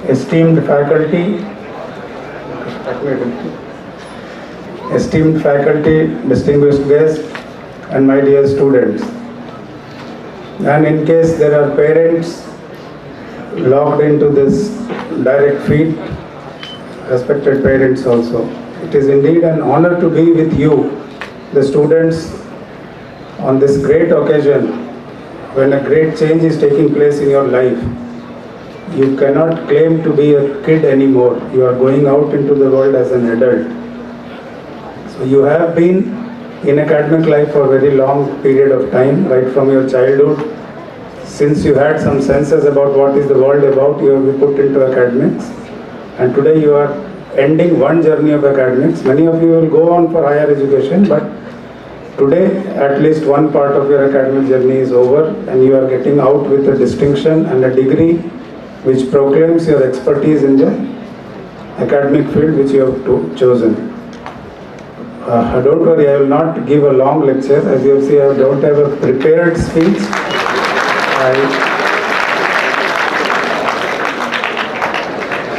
esteemed faculty, distinguished guests, and my dear students. And in case there are parents logged into this direct feed, respected parents also, it is indeed an honor to be with you, the students, on this great occasion when a great change is taking place in your life. You cannot claim to be a kid anymore. You are going out into the world as an adult. So you have been in academic life for a very long period of time, right from your childhood. Since you had some senses about what is the world about, you have been put into academics. And today you are ending one journey of academics. Many of you will go on for higher education, but today at least one part of your academic journey is over and you are getting out with a distinction and a degree which proclaims your expertise in the academic field which you have chosen. Don't worry, I will not give a long lecture. As you see, I don't have a prepared speech.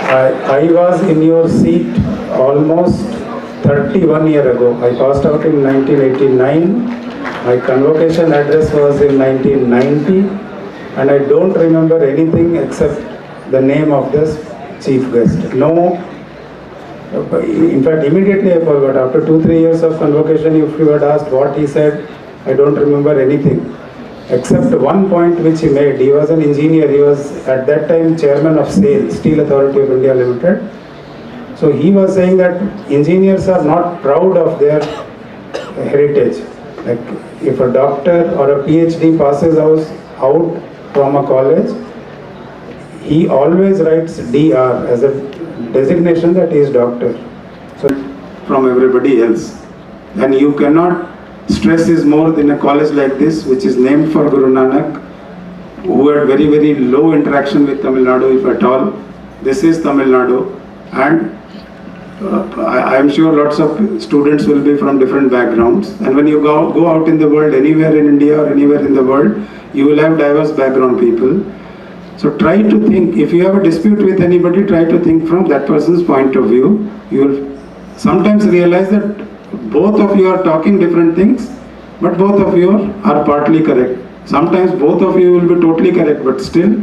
I was in your seat almost 31 years ago. I passed out in 1989. My convocation address was in 1990. And I don't remember anything except the name of this chief guest. No, in fact, immediately I forgot. After 2-3 years of convocation, if you had asked what he said, I don't remember anything. Except one point which he made. He was an engineer. He was at that time chairman of SAIL, Steel Authority of India Limited. So he was saying that engineers are not proud of their heritage. Like if a doctor or a PhD passes out from a college, he always writes DR as a designation that he is doctor. So from everybody else. And you cannot stress this more in a college like this, which is named for Guru Nanak, who had very, very low interaction with Tamil Nadu, if at all. This is Tamil Nadu. And I am sure lots of students will be from different backgrounds. And when you go out in the world, anywhere in India or anywhere in the world, you will have diverse background people. So try to think, if you have a dispute with anybody, try to think from that person's point of view. You will sometimes realize that both of you are talking different things, but both of you are partly correct. Sometimes both of you will be totally correct, but still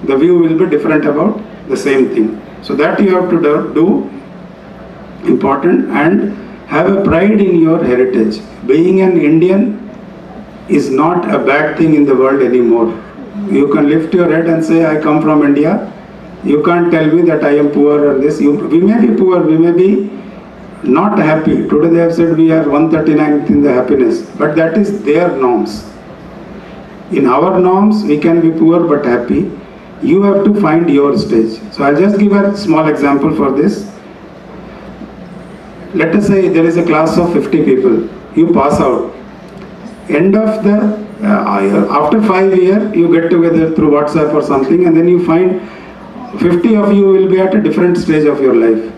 the view will be different about the same thing. So that you have to do, important, and have a pride in your heritage. Being an Indian is not a bad thing in the world anymore. You can lift your head and say, I come from India. You can't tell me that I am poor or this. We may be poor, we may be not happy. Today they have said we are 139th in the happiness, but that is their norms. In our norms, we can be poor but happy. You have to find your stage. So I'll just give a small example for this. Let us say there is a class of 50 people. You pass out. End of the after 5 years, you get together through WhatsApp or something, and then you find 50 of you will be at a different stage of your life.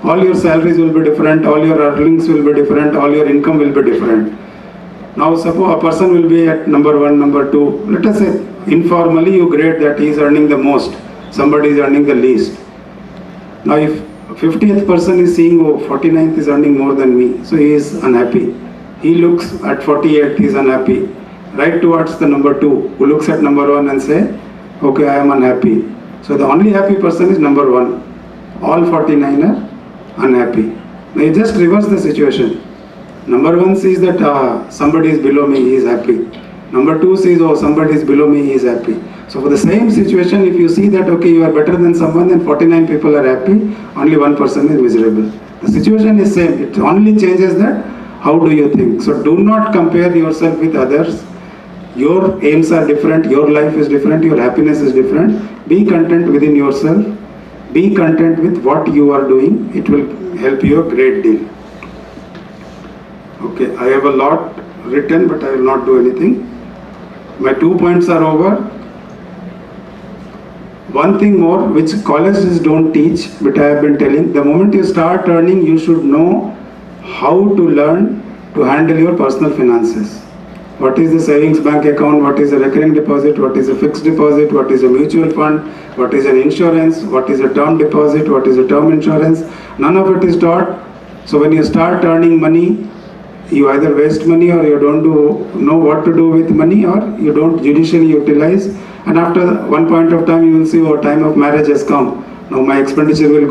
All your salaries will be different, all your earnings will be different, all your income will be different. Now suppose a person will be at number 1, number 2. Let us say informally you grade that he is earning the most, somebody is earning the least. Now if 50th person is seeing, oh, 49th is earning more than me, so he is unhappy. He looks at 48, he is unhappy. Right towards the number 2, who looks at number 1 and say, okay, I am unhappy. So the only happy person is number 1. All 49 are unhappy. Now you just reverse the situation. Number 1 sees that somebody is below me, he is happy. Number 2 sees, oh, somebody is below me, he is happy. So for the same situation, if you see that, okay, you are better than someone, then 49 people are happy, only 1 person is miserable. The situation is same. It only changes that, how do you think? So do not compare yourself with others. Your aims are different, your life is different, your happiness is different. Be content within yourself. Be content with what you are doing. It will help you a great deal. Okay, I have a lot written, but I will not do anything. My 2 points are over. One thing more, which colleges don't teach, but I have been telling, the moment you start earning, you should know how to learn to handle your personal finances. what is the savings bank account, what is a recurring deposit, what is a fixed deposit, what is a mutual fund, what is an insurance, what is a term deposit, what is a term insurance. None of it is taught. So when you start earning money, you either waste money or you don't know what to do with money, or you don't judicially utilize. And after one point of time, you will see, oh, time of marriage has come. Now my expenditure will